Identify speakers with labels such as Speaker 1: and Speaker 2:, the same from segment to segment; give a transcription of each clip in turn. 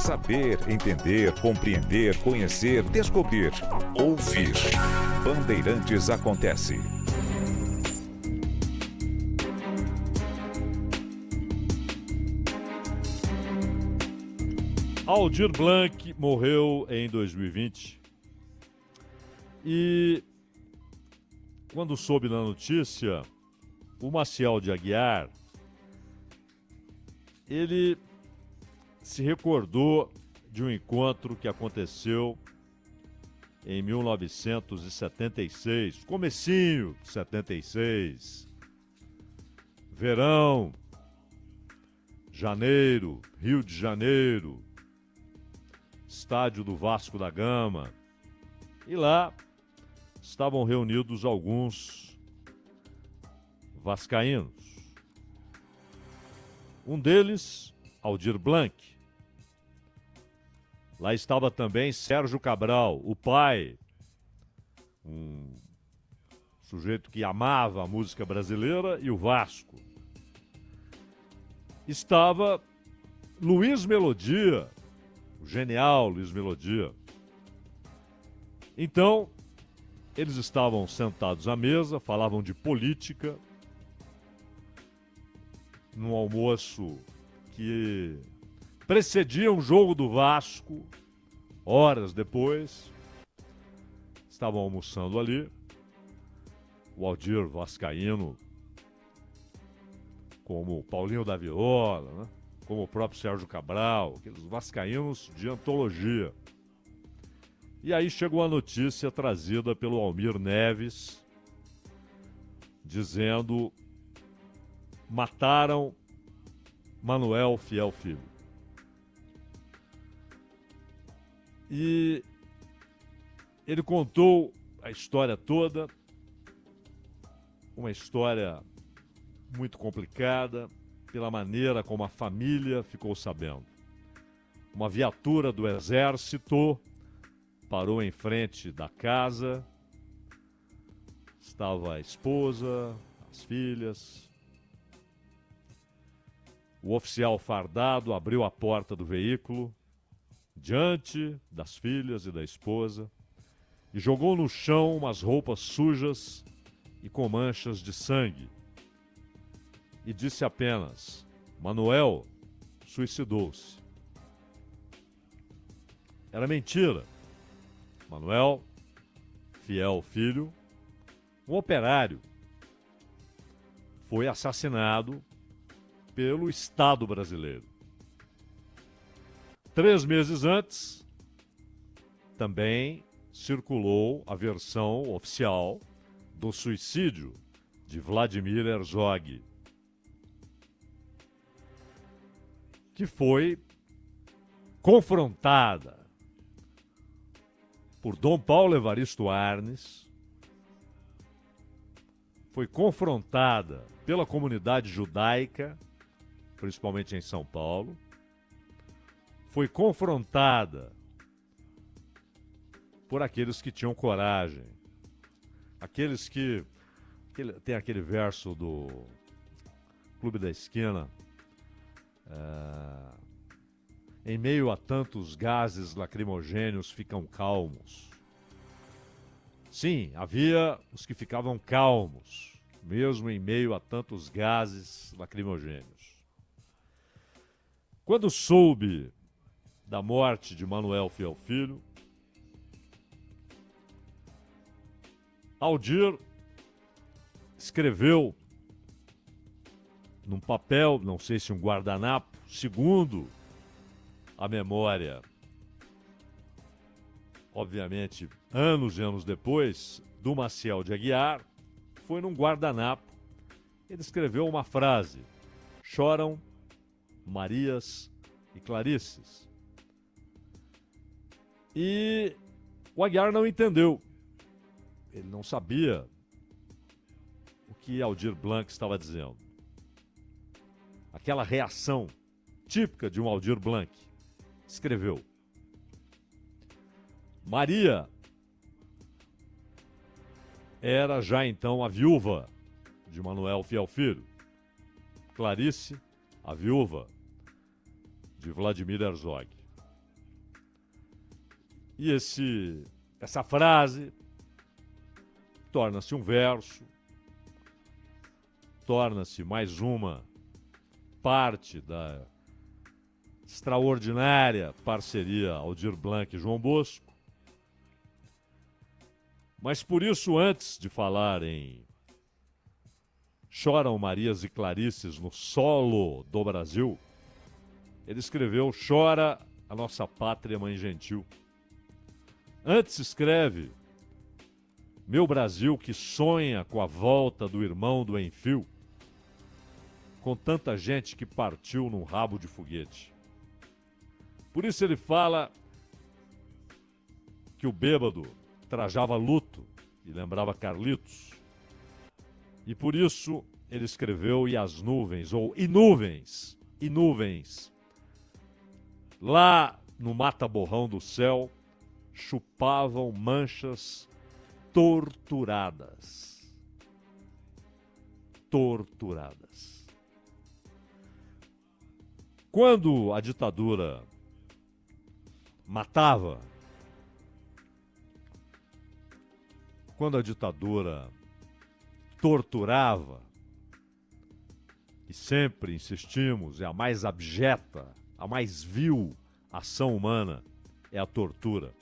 Speaker 1: Saber, entender, compreender, conhecer, descobrir, ouvir. Bandeirantes acontece.
Speaker 2: Aldir Blanc morreu em 2020 e quando soube na notícia, o Maciel de Aguiar, ele se recordou de um encontro que aconteceu em 1976, comecinho de 76, verão, janeiro, Rio de Janeiro, estádio do Vasco da Gama. E lá estavam reunidos alguns vascaínos. Um deles, Aldir Blanc. Lá estava também Sérgio Cabral, o pai, um sujeito que amava a música brasileira e o Vasco. Estava Luiz Melodia, o genial Luiz Melodia. Então, eles estavam sentados à mesa, falavam de política, num almoço que precedia um jogo do Vasco, horas depois. Estavam almoçando ali, o Aldir vascaíno, como o Paulinho da Viola, né? Como o próprio Sérgio Cabral, aqueles vascaínos de antologia. E aí chegou a notícia trazida pelo Almir Neves, dizendo: mataram Manuel Fiel Filho. E ele contou a história toda, uma história muito complicada, pela maneira como a família ficou sabendo. Uma viatura do exército parou em frente da casa, estava a esposa, as filhas. O oficial fardado abriu a porta do veículo, diante das filhas e da esposa, e jogou no chão umas roupas sujas e com manchas de sangue. E disse apenas: Manuel suicidou-se. Era mentira. Manuel Fiel Filho, um operário, foi assassinado pelo Estado brasileiro. 3 meses antes, também circulou a versão oficial do suicídio de Vladimir Herzog, que foi confrontada por Dom Paulo Evaristo Arnes, foi confrontada pela comunidade judaica, principalmente em São Paulo, foi confrontada por aqueles que tinham coragem, aqueles que... Tem aquele verso do Clube da Esquina, em meio a tantos gases lacrimogêneos ficam calmos. Sim, havia os que ficavam calmos, mesmo em meio a tantos gases lacrimogêneos. Quando soube da morte de Manuel Fiel Filho, Aldir escreveu num papel, não sei se um guardanapo, segundo a memória, obviamente, anos e anos depois, do Maciel de Aguiar, foi num guardanapo. Ele escreveu uma frase: choram Marias e Clarices. E o Aguiar não entendeu. Ele não sabia o que Aldir Blanc estava dizendo. Aquela reação típica de um Aldir Blanc. Escreveu: Maria era já então a viúva de Manuel Fiel Filho. Clarice, a viúva de Vladimir Herzog. E essa frase torna-se um verso, torna-se mais uma parte da extraordinária parceria Aldir Blanc e João Bosco. Mas por isso, antes de falar em Choram Marias e Clarices no solo do Brasil, ele escreveu Chora a Nossa Pátria Mãe Gentil. Antes escreve Meu Brasil que sonha com a volta do irmão do Enfio, com tanta gente que partiu num rabo de foguete. Por isso ele fala que o bêbado trajava luto e lembrava Carlitos. E por isso ele escreveu E as nuvens, ou E nuvens, lá no mata-borrão do céu, chupavam manchas torturadas. Torturadas. Quando a ditadura matava, quando a ditadura torturava, e sempre insistimos, é a mais abjeta, a mais vil ação humana, é a tortura.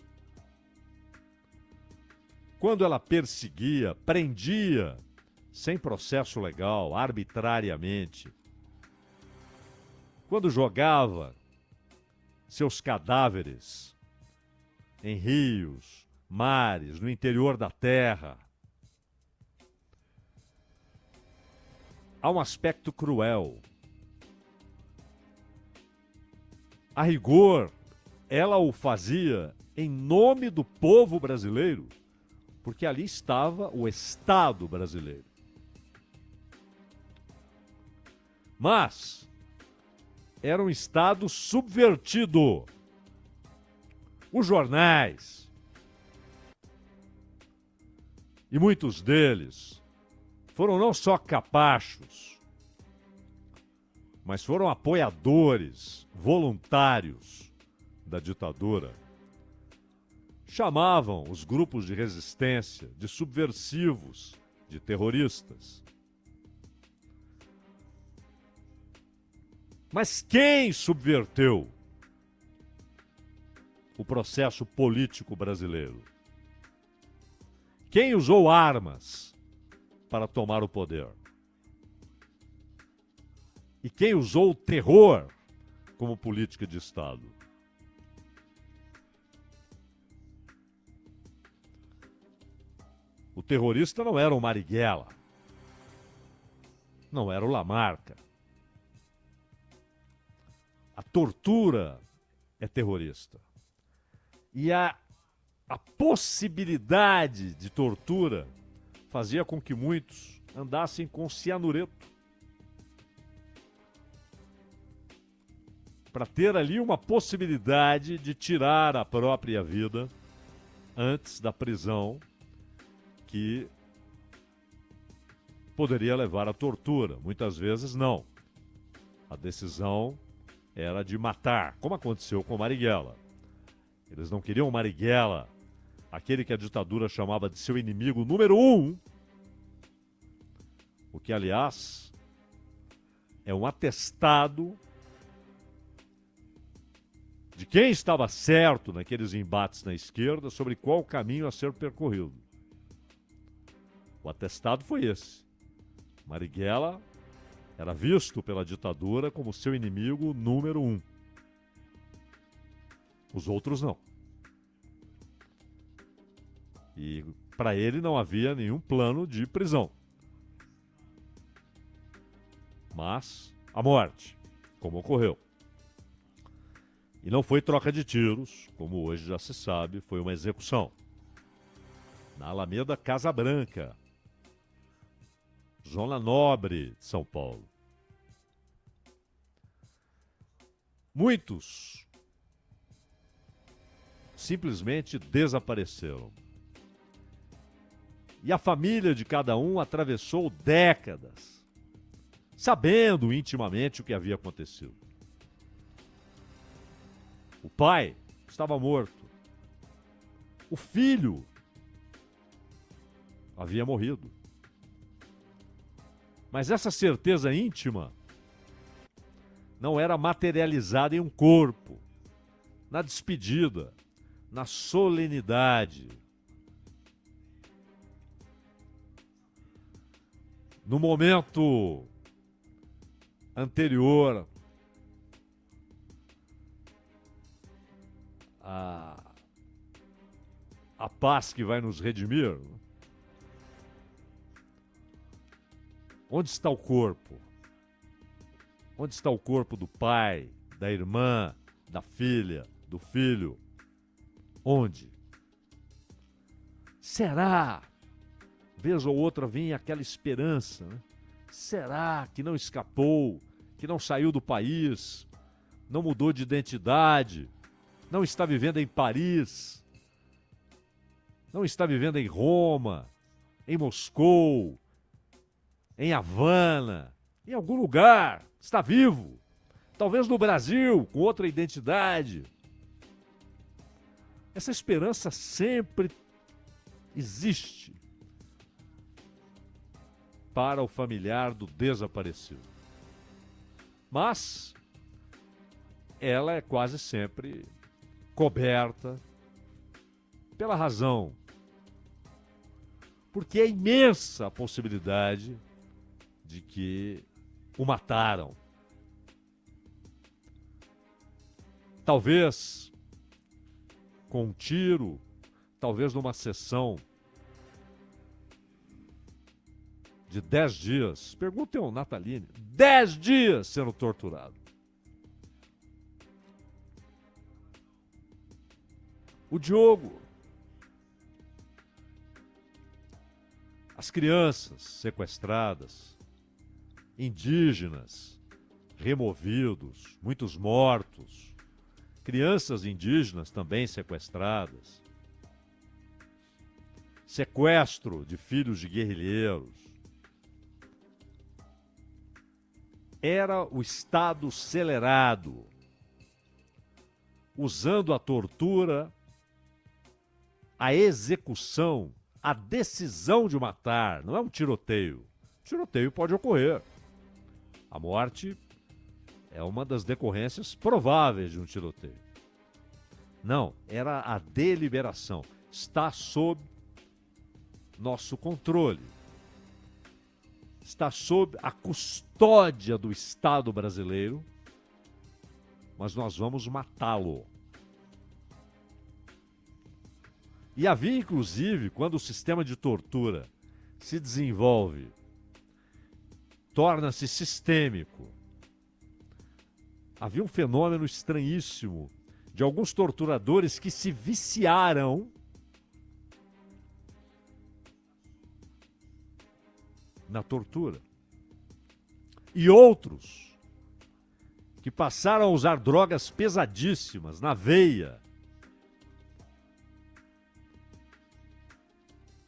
Speaker 2: Quando ela perseguia, prendia, sem processo legal, arbitrariamente, quando jogava seus cadáveres em rios, mares, no interior da terra, há um aspecto cruel. A rigor, ela o fazia em nome do povo brasileiro, porque ali estava o Estado brasileiro. Mas era um Estado subvertido. Os jornais, e muitos deles, foram não só capachos, mas foram apoiadores voluntários da ditadura. Chamavam os grupos de resistência de subversivos, de terroristas. Mas quem subverteu o processo político brasileiro? Quem usou armas para tomar o poder? E quem usou o terror como política de Estado? O terrorista não era o Marighella, não era o Lamarca. A tortura é terrorista. E a possibilidade de tortura fazia com que muitos andassem com cianureto, para ter ali uma possibilidade de tirar a própria vida antes da prisão, que poderia levar à tortura. Muitas vezes não. A decisão era de matar, como aconteceu com Marighella. Eles não queriam Marighella, aquele que a ditadura chamava de seu inimigo número 1, o que, aliás, é um atestado de quem estava certo naqueles embates na esquerda sobre qual caminho a ser percorrido. O atestado foi esse. Marighella era visto pela ditadura como seu inimigo número 1. Os outros não. E para ele não havia nenhum plano de prisão. Mas a morte, como ocorreu. E não foi troca de tiros, como hoje já se sabe, foi uma execução. Na Alameda Casa Branca, zona nobre de São Paulo. Muitos simplesmente desapareceram. E a família de cada um atravessou décadas, sabendo intimamente o que havia acontecido. O pai estava morto. O filho havia morrido. Mas essa certeza íntima não era materializada em um corpo, na despedida, na solenidade. No momento anterior à paz que vai nos redimir, onde está o corpo? Onde está o corpo do pai, da irmã, da filha, do filho? Onde? Será? Vez ou outra vinha aquela esperança, né? Será que não escapou, que não saiu do país, não mudou de identidade, não está vivendo em Paris, não está vivendo em Roma, em Moscou, em Havana, em algum lugar, está vivo. Talvez no Brasil, com outra identidade. Essa esperança sempre existe para o familiar do desaparecido. Mas ela é quase sempre coberta pela razão. Porque é imensa a possibilidade de que o mataram. Talvez com um tiro, talvez numa sessão de 10 dias. Perguntem ao Natalini. 10 dias sendo torturado. O Diogo. As crianças sequestradas. Indígenas removidos. Muitos mortos. Crianças indígenas também sequestradas. Sequestro de filhos de guerrilheiros. Era o Estado acelerado, usando a tortura, a execução, a decisão de matar. Não é um tiroteio. Tiroteio pode ocorrer. A morte é uma das decorrências prováveis de um tiroteio. Não, era a deliberação. Está sob nosso controle. Está sob a custódia do Estado brasileiro, mas nós vamos matá-lo. E havia, inclusive, quando o sistema de tortura se desenvolve, torna-se sistêmico, havia um fenômeno estranhíssimo de alguns torturadores que se viciaram na tortura. E outros que passaram a usar drogas pesadíssimas na veia.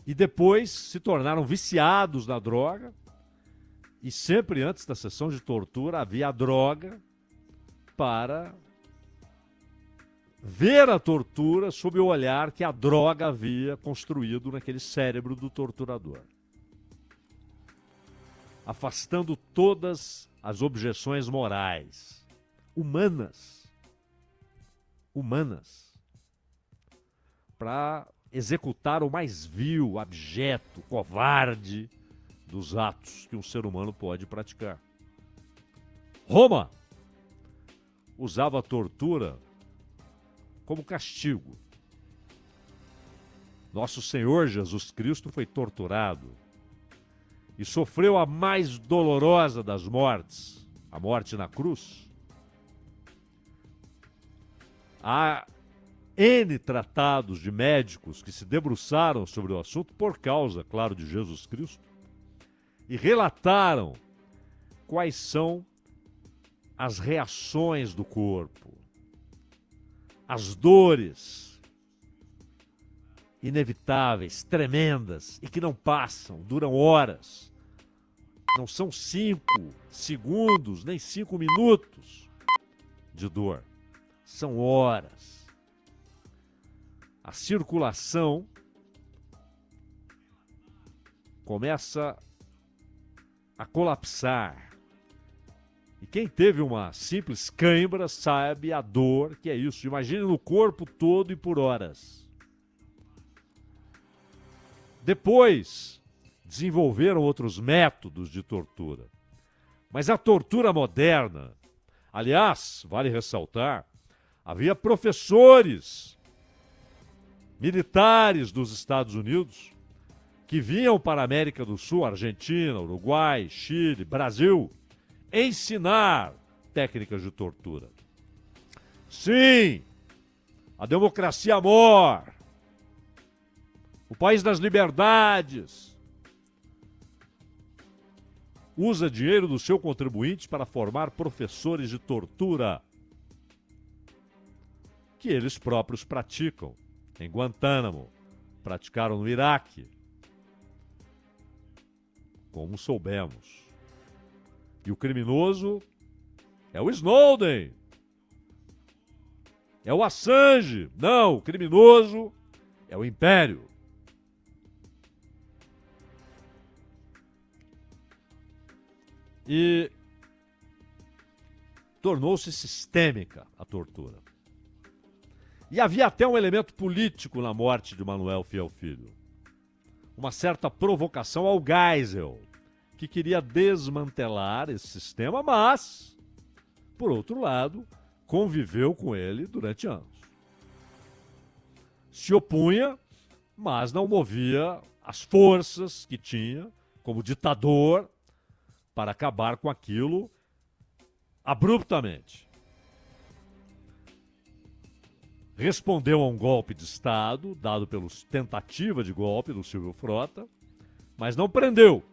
Speaker 2: E depois se tornaram viciados na droga. E sempre antes da sessão de tortura havia a droga para ver a tortura sob o olhar que a droga havia construído naquele cérebro do torturador. Afastando todas as objeções morais, humanas, para executar o mais vil, abjeto, covarde dos atos que um ser humano pode praticar. Roma usava a tortura como castigo. Nosso Senhor Jesus Cristo foi torturado e sofreu a mais dolorosa das mortes, a morte na cruz. Há N tratados de médicos que se debruçaram sobre o assunto por causa, claro, de Jesus Cristo e relataram quais são as reações do corpo, as dores inevitáveis, tremendas e que não passam, duram horas. Não são 5 segundos, nem 5 minutos de dor. São horas. a circulação começa a colapsar. E quem teve uma simples cãibra sabe a dor que é isso. Imagine no corpo todo e por horas. Depois, desenvolveram outros métodos de tortura. Mas a tortura moderna, aliás, vale ressaltar, havia professores militares dos Estados Unidos que vinham para a América do Sul, Argentina, Uruguai, Chile, Brasil, ensinar técnicas de tortura. Sim, a democracia amor, o país das liberdades, usa dinheiro do seu contribuinte para formar professores de tortura que eles próprios praticam em Guantánamo, praticaram no Iraque, como soubemos. E o criminoso é o Snowden, é o Assange. Não, o criminoso é o Império. E tornou-se sistêmica a tortura. E havia até um elemento político na morte de Manuel Fiel Filho. Uma certa provocação ao Geisel, que queria desmantelar esse sistema, mas, por outro lado, conviveu com ele durante anos. Se opunha, mas não movia as forças que tinha como ditador para acabar com aquilo abruptamente. Respondeu a um golpe de Estado, dado pelos tentativa de golpe do Silvio Frota, mas não prendeu.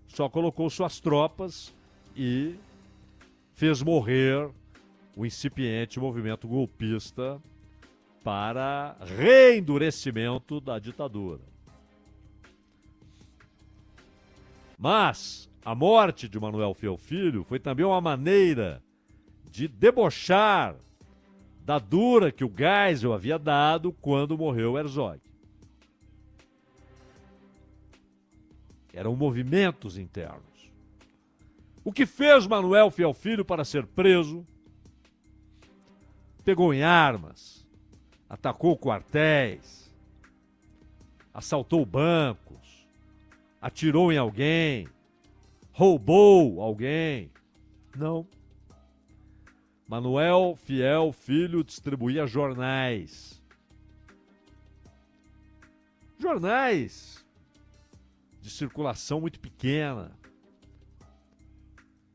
Speaker 2: Só colocou suas tropas e fez morrer o incipiente movimento golpista para reendurecimento da ditadura. Mas a morte de Manuel Fiel Filho foi também uma maneira de debochar da dura que o Geisel havia dado quando morreu Herzog. Eram movimentos internos. O que fez Manuel Fiel Filho para ser preso? Pegou em armas, atacou quartéis, assaltou bancos, atirou em alguém, roubou alguém. Não. Manuel Fiel Filho distribuía jornais. Jornais de circulação muito pequena.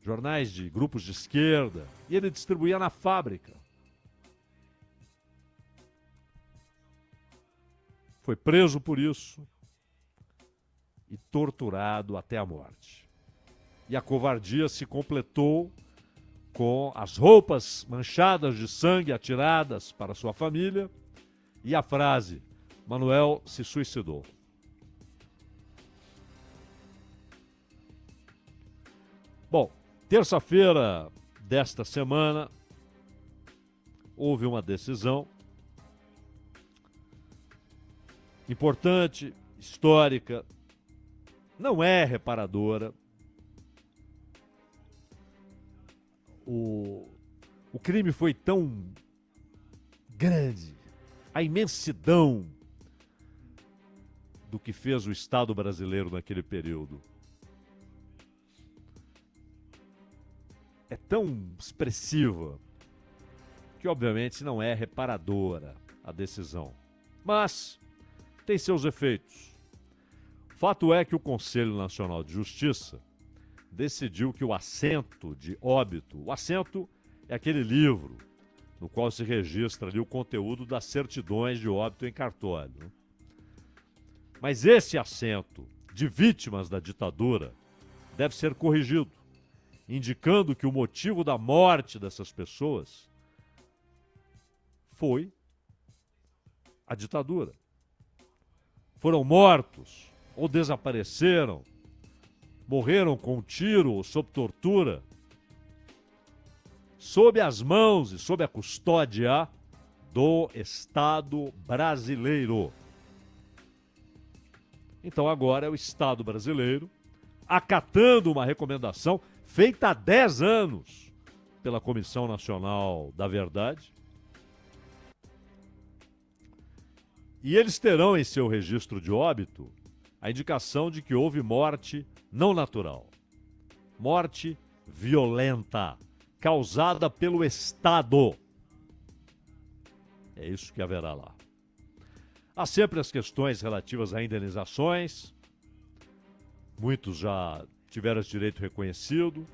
Speaker 2: Jornais de grupos de esquerda. E ele distribuía na fábrica. Foi preso por isso e torturado até a morte. E a covardia se completou com as roupas manchadas de sangue atiradas para sua família e a frase: Manuel se suicidou. Bom, terça-feira desta semana houve uma decisão importante, histórica, não é reparadora. O crime foi tão grande, a imensidão do que fez o Estado brasileiro naquele período é tão expressiva que, obviamente, não é reparadora a decisão. Mas tem seus efeitos. Fato é que o Conselho Nacional de Justiça decidiu que o assento de óbito, o assento é aquele livro no qual se registra ali o conteúdo das certidões de óbito em cartório, né? Mas esse assento de vítimas da ditadura deve ser corrigido, indicando que o motivo da morte dessas pessoas foi a ditadura. Foram mortos ou desapareceram, morreram com um tiro ou sob tortura, sob as mãos e sob a custódia do Estado brasileiro. Então agora é o Estado brasileiro acatando uma recomendação feita há 10 anos pela Comissão Nacional da Verdade. E eles terão em seu registro de óbito a indicação de que houve morte não natural. Morte violenta, causada pelo Estado. É isso que haverá lá. Há sempre as questões relativas a indenizações. Muitos já tiveram esse direito reconhecido.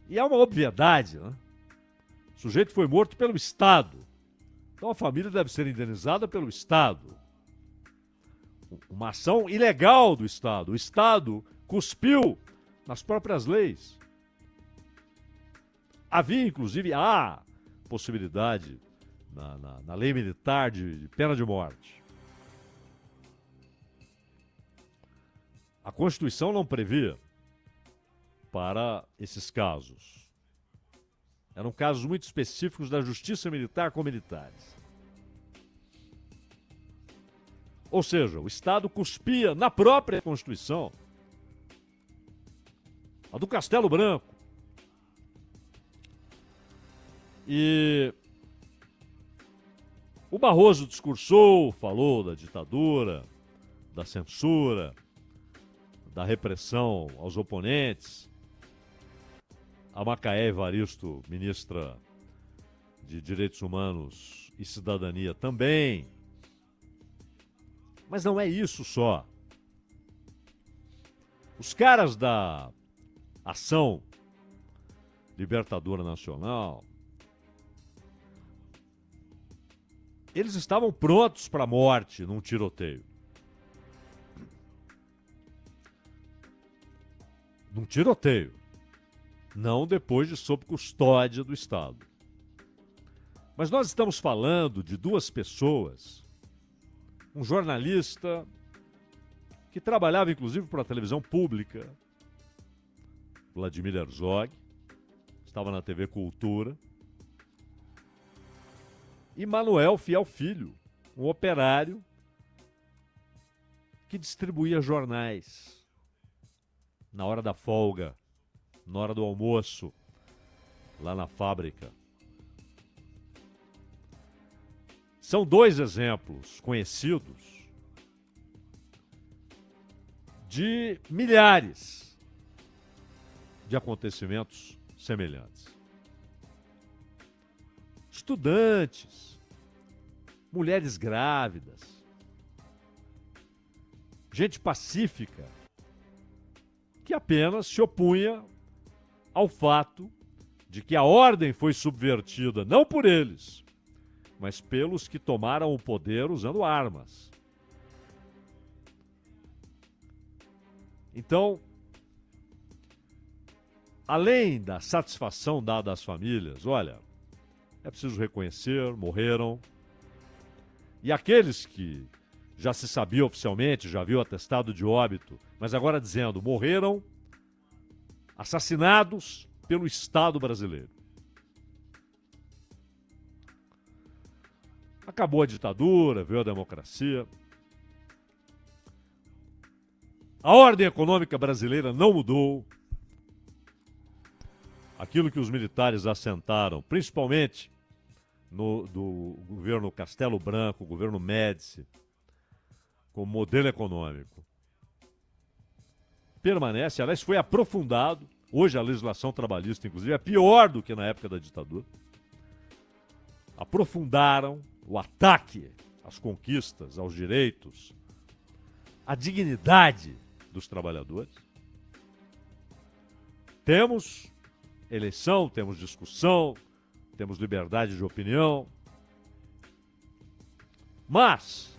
Speaker 2: E é uma obviedade, né? O sujeito foi morto pelo Estado. Então a família deve ser indenizada pelo Estado. Uma ação ilegal do Estado. O Estado cuspiu nas próprias leis. Havia, inclusive, a possibilidade na lei militar de pena de morte. A Constituição não previa para esses casos. Eram casos muito específicos da justiça militar com militares. Ou seja, o Estado cuspia na própria Constituição. A do Castelo Branco. E o Barroso discursou, falou da ditadura, da censura, da repressão aos oponentes. A Macaé Evaristo, ministra de Direitos Humanos e Cidadania, também. Mas não é isso só. Os caras da Ação Libertadora Nacional, eles estavam prontos para a morte num tiroteio. Num tiroteio. Não depois de sob custódia do Estado. Mas nós estamos falando de duas pessoas. Um jornalista que trabalhava inclusive para a televisão pública, Vladimir Herzog, estava na TV Cultura, e Manuel Fiel Filho, um operário que distribuía jornais na hora da folga, na hora do almoço, lá na fábrica. São dois exemplos conhecidos de milhares de acontecimentos semelhantes. Estudantes, mulheres grávidas, gente pacífica que apenas se opunha ao fato de que a ordem foi subvertida não por eles, mas pelos que tomaram o poder usando armas. Então, além da satisfação dada às famílias, olha, é preciso reconhecer, morreram. E aqueles que já se sabia oficialmente, já viu atestado de óbito, mas agora dizendo, morreram assassinados pelo Estado brasileiro. Acabou a ditadura, veio a democracia. A ordem econômica brasileira não mudou. Aquilo que os militares assentaram, principalmente do governo Castelo Branco, governo Médici, como modelo econômico, permanece, aliás, foi aprofundado. Hoje a legislação trabalhista, inclusive, é pior do que na época da ditadura. Aprofundaram o ataque às conquistas, aos direitos, à dignidade dos trabalhadores. Temos eleição, temos discussão, temos liberdade de opinião, mas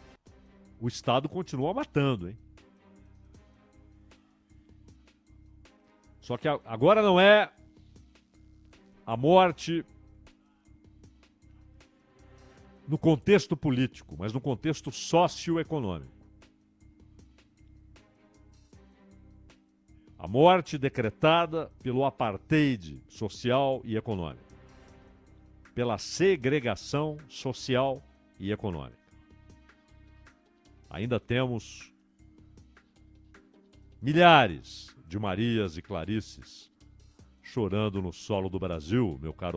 Speaker 2: o Estado continua matando, hein? Só que agora não é a morte no contexto político, mas no contexto socioeconômico. A morte decretada pelo apartheid social e econômico. pela segregação social e econômica. Ainda temos milhares de Marias e Clarices chorando no solo do Brasil, meu caro